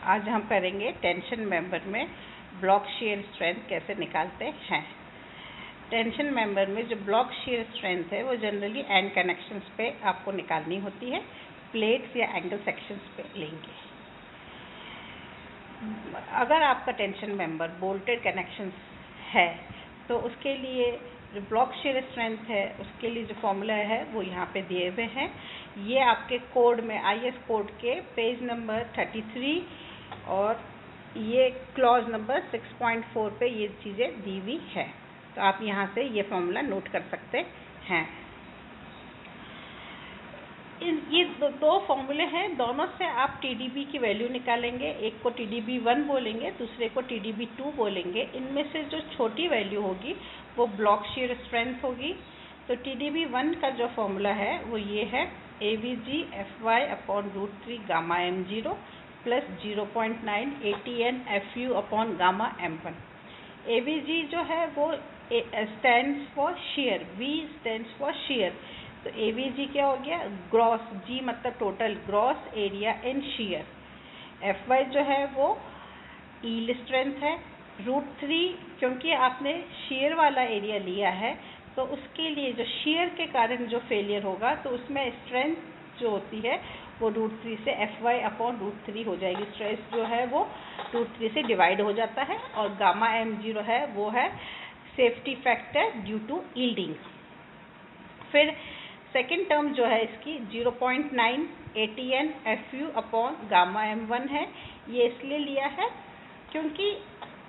आज हम करेंगे टेंशन मेंबर में ब्लॉक शियर स्ट्रेंथ कैसे निकालते हैं। टेंशन मेंबर में जो ब्लॉक शियर स्ट्रेंथ है वो जनरली एंड कनेक्शंस पे आपको निकालनी होती है, प्लेट्स या एंगल सेक्शंस पे लेंगे। अगर आपका टेंशन मेंबर बोल्टेड कनेक्शंस है तो उसके लिए जो ब्लॉक शियर स्ट्रेंथ है उसके लिए जो फॉर्मूला है वो यहाँ पे दिए हुए हैं। ये आपके कोड में IS कोड के पेज नंबर 33 और ये क्लॉज नंबर 6.4 पे ये चीज़ें दी हुई है, तो आप यहाँ से ये फॉर्मूला नोट कर सकते हैं। ये दो फॉर्मूले हैं, दोनों से आप TDB की वैल्यू निकालेंगे। एक को TDB 1 बोलेंगे, दूसरे को TDB 2 बोलेंगे। इनमें से जो छोटी वैल्यू होगी वो ब्लॉक शियर स्ट्रेंथ होगी। तो TDB 1 का जो फॉर्मूला है वो ये है AVG FY/√3 gamma M0 plus 0.9 ATN FU upon gamma M1। AVG जो है वो stands for share, V stands for share. तो AVG क्या हो गया, ग्रॉस, G मतलब total, gross area in share. FY जो है वो यील्ड स्ट्रेंथ है। √3 क्योंकि आपने शेयर वाला एरिया लिया है तो उसके लिए जो शेयर के कारण जो फेलियर होगा तो उसमें स्ट्रेंथ जो होती है वो √3 से FY/√3 हो जाएगी। स्ट्रेस जो है वो √3 से डिवाइड हो जाता है और गामा M0 है वो है safety factor due to yielding. फिर सेकेंड टर्म जो है इसकी 0.9 ATN FU upon gamma M1 है। ये इसलिए लिया है क्योंकि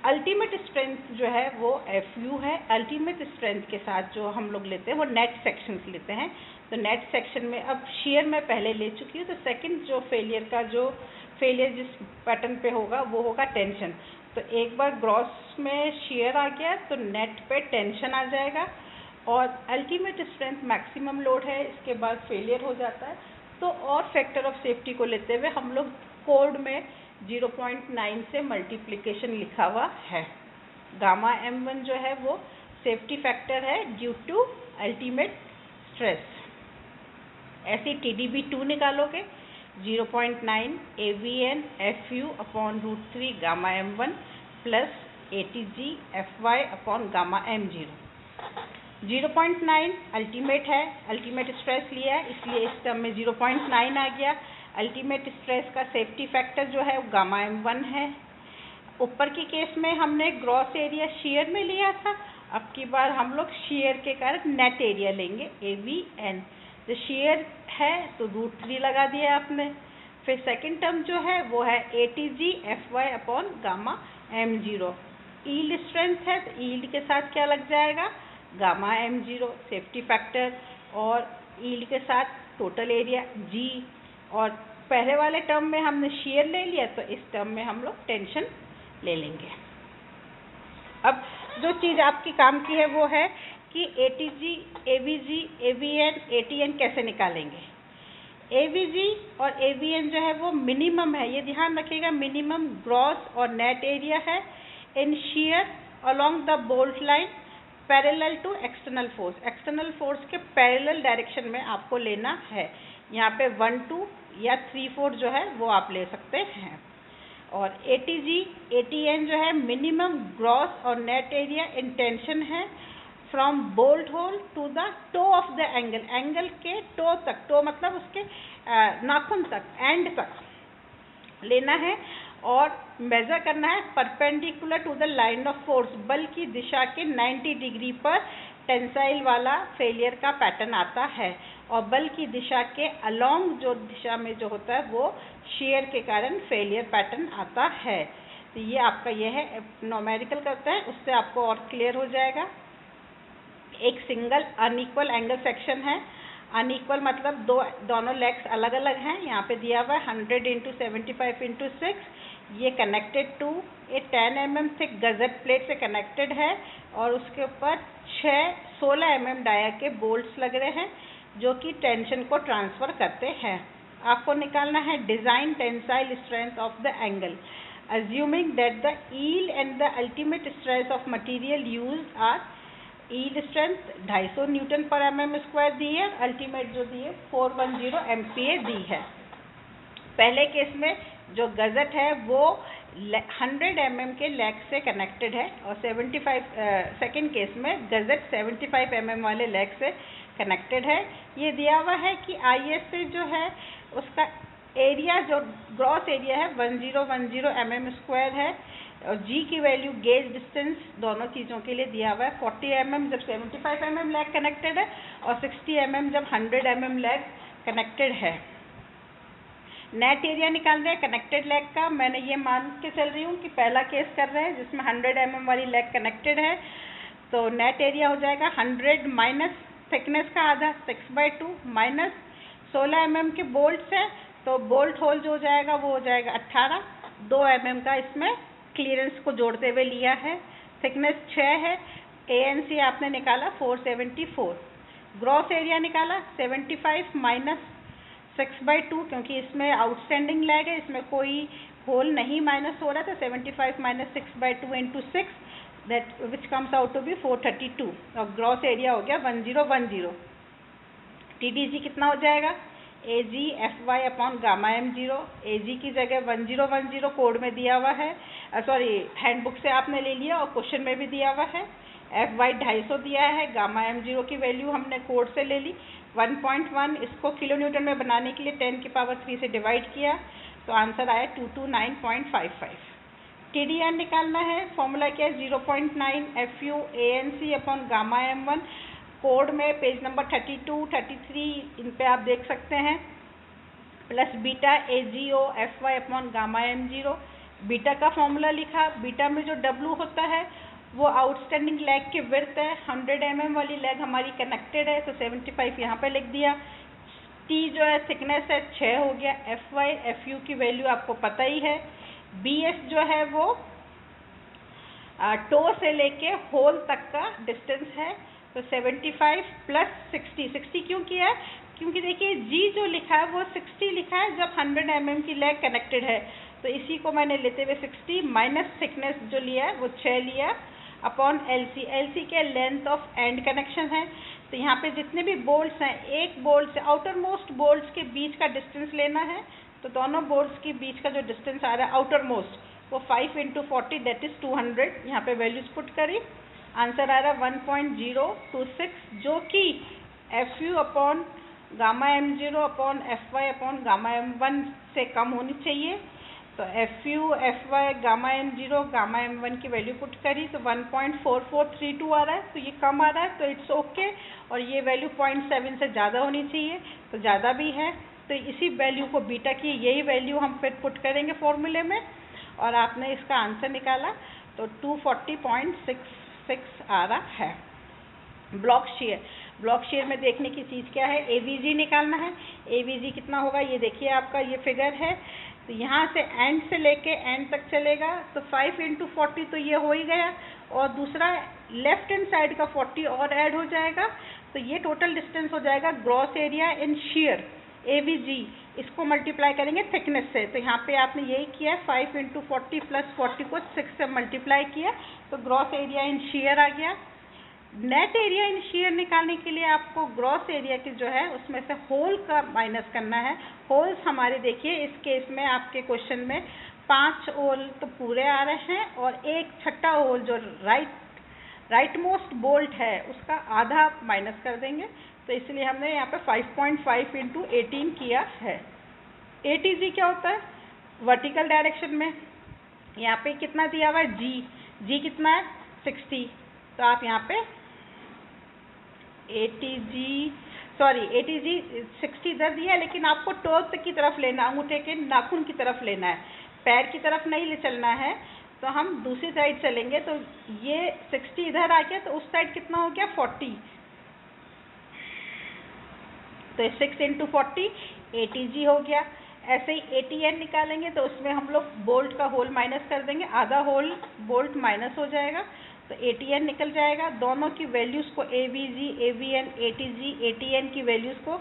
अल्टीमेट स्ट्रेंथ जो है वो FU है। अल्टीमेट स्ट्रेंथ के साथ जो हम लोग लेते हैं वो नेट सेक्शंस लेते हैं। तो नेट सेक्शन में अब शेयर में पहले ले चुकी हूँ, तो सेकंड जो फेलियर जिस पैटर्न पे होगा वो होगा टेंशन। तो एक बार ग्रॉस में शेयर आ गया तो नेट पे टेंशन आ जाएगा और अल्टीमेट स्ट्रेंथ मैक्सिमम लोड है, इसके बाद फेलियर हो जाता है। तो और फैक्टर ऑफ सेफ्टी को लेते हुए हम लोग कोड में 0.9 से मल्टीप्लिकेशन लिखा हुआ है। गामा M1 जो है वो सेफ्टी फैक्टर है ड्यू टू अल्टीमेट स्ट्रेस। ऐसे TDB 2 निकालोगे 0.9 AVN FU upon √3 gamma M1 plus ATG FY upon gamma M0। 0.9 ultimate है, अल्टीमेट स्ट्रेस लिया है इसलिए इस टर्म में 0.9 आ गया। अल्टीमेट स्ट्रेस का सेफ्टी फैक्टर जो है वो गामा M1 है। ऊपर की केस में हमने ग्रॉस एरिया शेयर में लिया था, अब की बार हम लोग शेयर के कारण नेट एरिया लेंगे AVN। जो शेयर है तो √3 लगा दिया आपने। फिर सेकेंड टर्म जो है वो है ATG FY upon gamma M0। Yield strength है तो यील्ड के साथ क्या लग जाएगा, गामा M0 सेफ्टी फैक्टर और यील्ड के साथ टोटल एरिया G। और पहले वाले टर्म में हमने शेयर ले लिया तो इस टर्म में हम लोग टेंशन ले लेंगे। अब जो चीज़ आपकी काम की है वो है कि ATG, AVG, AVN, ATN कैसे निकालेंगे। AVG और AVN जो है वो मिनिमम है, ये ध्यान रखिएगा, मिनिमम ग्रॉस और नेट एरिया है in shear along the bolt line parallel to external force. External force के पैरेलल डायरेक्शन में आपको लेना है। यहाँ पे 1, 2 या 3, 4 जो है वो आप ले सकते हैं। और ATG, ATN जो है मिनिमम ग्रॉस और नेट एरिया इन टेंशन है from bolt hole to the toe of the angle. Angle के टो तक, टो मतलब उसके नाखून तक, एंड तक लेना है और मेजर करना है perpendicular to the line of force. बल की दिशा के 90 डिग्री पर टेंसाइल वाला फेलियर का पैटर्न आता है और बल की दिशा के अलोंग जो दिशा में जो होता है वो शेयर के कारण फेलियर पैटर्न आता है। तो ये आपका ये है, न्यूमेरिकल करते हैं उससे आपको और क्लियर हो जाएगा। एक सिंगल अनइक्वल एंगल सेक्शन है। अनइक्वल मतलब दोनों लेग्स अलग अलग हैं। यहाँ पे दिया हुआ है 100 × 75 × 6। ये connected to a 10 mm thick gusset plate से कनेक्टेड है और उसके ऊपर 16 mm डाया के बोल्ट्स लग रहे हैं जो कि टेंशन को ट्रांसफ़र करते हैं। आपको निकालना है design tensile strength of the angle assuming that the yield and the ultimate stress of material used are yield strength 250 Nm/mm² दी है, अल्टीमेट जो दी है 410 MPa दी है। पहले केस में जो गज़ट है वो 100 mm के लेग से कनेक्टेड है और 75 सेकेंड केस में गज़ट 75 mm वाले लेग से कनेक्टेड है। ये दिया हुआ है कि IS से जो है उसका एरिया जो ग्रॉस एरिया है 1010 mm² है और G की वैल्यू गेज डिस्टेंस दोनों चीज़ों के लिए दिया हुआ है 40 mm जब 75 mm लेग कनेक्टेड है और 60 mm जब 100 mm लेग कनेक्टेड है। नेट एरिया निकाल रहे हैं कनेक्टेड लेग का। मैंने ये मान के चल रही हूँ कि पहला केस कर रहे हैं जिसमें 100 mm वाली लेग कनेक्टेड है, तो नेट एरिया हो जाएगा 100 माइनस थिकनेस का आधा 6/2 माइनस 16 mm के बोल्ट्स है, तो बोल्ट होल जो हो जाएगा वो हो जाएगा 18, 2 mm का इसमें क्लियरेंस को जोड़ते हुए लिया है। थिकनेस 6 है, ANC आपने निकाला 474, ग्रॉस एरिया निकाला 75 माइनस 6/2 क्योंकि इसमें आउटस्टैंडिंग लैग है, इसमें कोई होल नहीं माइनस हो रहा था। 75 minus 6/2 into 6 that which comes out to be 432 और ग्रॉस एरिया हो गया 1010। TDG कितना हो जाएगा AG FY upon gamma m0। AG की जगह 1010 कोड में दिया हुआ है, सॉरी हैंडबुक से आपने ले लिया और क्वेश्चन में भी दिया हुआ है। FY 250 दिया है, गामा m0 की वैल्यू हमने कोड से ले ली 1.1, इसको किलो न्यूटन में बनाने के लिए 10 की पावर 3 से डिवाइड किया तो आंसर आया 229.55। TDN निकालना है, फॉर्मूला क्या है 0.9 FU ANC upon gamma m1, code में पेज नंबर 32, 33 इन पे आप देख सकते हैं, plus beta AGO FY upon gamma m0। Beta का फॉर्मूला लिखा, बीटा में जो W होता है वो आउटस्टैंडिंग लेग की विड्थ है, 100 mm वाली लेग हमारी कनेक्टेड है तो 75 यहाँ पे लिख दिया। T जो है थिकनेस है 6 हो गया। FY FU की वैल्यू आपको पता ही है। BS जो है वो टो से लेके होल तक का डिस्टेंस है, तो 75 प्लस 60 क्यों किया है क्योंकि देखिए G जो लिखा है वो 60 लिखा है जब 100 mm की लेग कनेक्टेड है, तो इसी को मैंने लेते हुए 60 माइनस थिकनेस जो लिया है वो 6 लिया अपॉन LC के लेंथ ऑफ एंड कनेक्शन है। तो यहाँ पे जितने भी बोल्ट्स हैं, एक बोल्ट से आउटर मोस्ट बोल्ट्स के बीच का डिस्टेंस लेना है, तो दोनों बोल्ट्स के बीच का जो डिस्टेंस आ रहा है आउटर मोस्ट वो 5 इंटू 40 दैट इज 200। यहाँ पे वैल्यूज पुट करी, आंसर आ रहा है 1.026 जो कि FU upon gamma m0 upon FY upon gamma m1 से कम होनी चाहिए। तो FU FY gamma m0 gamma m1 की वैल्यू पुट करी तो 1.4432 आ रहा है, तो ये कम आ रहा है तो इट्स ओके। और ये वैल्यू 0.7 से ज़्यादा होनी चाहिए, तो ज़्यादा भी है, तो इसी वैल्यू को बीटा की यही वैल्यू हम फिर पुट करेंगे फॉर्मूले में और आपने इसका आंसर निकाला तो 240.66 आ रहा है। ब्लॉक शेयर में देखने की चीज़ क्या है, AVG निकालना है। AVG कितना होगा ये देखिए, आपका ये फिगर है, तो यहाँ से एंड से लेके एंड तक चलेगा तो 5 इंटू 40 तो ये हो ही गया और दूसरा लेफ्ट हैंड साइड का 40 और ऐड हो जाएगा, तो ये टोटल डिस्टेंस हो जाएगा gross area in share AVG। इसको मल्टीप्लाई करेंगे थिकनेस से, तो यहाँ पे आपने यही किया है 5 इंटू 40 प्लस 40 को 6 से मल्टीप्लाई किया तो ग्रॉस एरिया इन शेयर आ गया। नेट एरिया इन शेयर निकालने के लिए आपको ग्रॉस एरिया की जो है उसमें से होल का माइनस करना है। होल्स हमारे देखिए इस केस में आपके क्वेश्चन में 5 होल तो पूरे आ रहे हैं और एक छठा होल जो राइट मोस्ट बोल्ट है उसका आधा माइनस कर देंगे, तो इसलिए हमने यहाँ पे 5.5 इंटू 18 किया है। ATG क्या होता है वर्टिकल डायरेक्शन में, यहाँ पे कितना दिया हुआ है G कितना है 60, तो आप यहाँ पे ATG 60 इधर दिया है, लेकिन आपको टो तक की तरफ लेना, अंगूठे के नाखून की तरफ लेना है, पैर की तरफ नहीं ले चलना है। तो हम दूसरी साइड चलेंगे तो ये 60 इधर आ गया, तो उस साइड कितना हो गया 40, तो 6 इंटू 40 ATG हो गया। ऐसे ही ATN निकालेंगे तो उसमें हम लोग बोल्ट का होल माइनस कर देंगे, आधा होल बोल्ट माइनस हो जाएगा तो ATN निकल जाएगा। दोनों की वैल्यूज़ को AVG, AVN, ATG, ATN की वैल्यूज़ को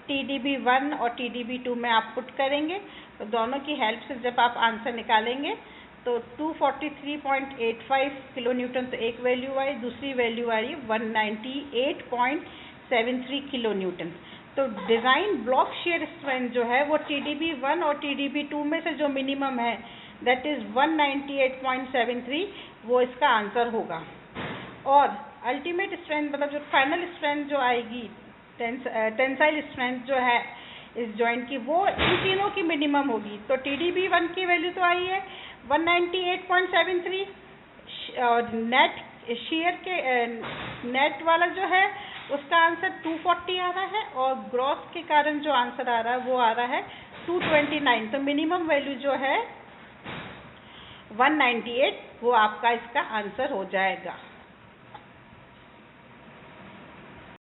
TDB1 और TDB2 में आप पुट करेंगे, तो दोनों की हेल्प से जब आप आंसर निकालेंगे तो 243.85 किलो न्यूटन तो एक वैल्यू आई, दूसरी वैल्यू आ रही है 198.73 किलो न्यूटन। तो डिज़ाइन ब्लॉक शेयर स्ट्रेंथ जो है वो TDB 1 और TDB 2 में से जो मिनिमम है दैट इज़ 198.73, वो इसका आंसर होगा। और अल्टीमेट स्ट्रेंथ मतलब जो फाइनल स्ट्रेंथ जो आएगी, टेंसाइल स्ट्रेंथ जो है इस जॉइंट की, वो इन तीनों की मिनिमम होगी। तो TDB 1 की वैल्यू तो आई है 198.73, और नेट शेयर के नेट वाला जो है उसका आंसर 240 आ रहा है, और ग्रॉस के कारण जो आंसर आ रहा है वो आ रहा है 229। तो मिनिमम वैल्यू जो है 198, वो आपका इसका आंसर हो जाएगा।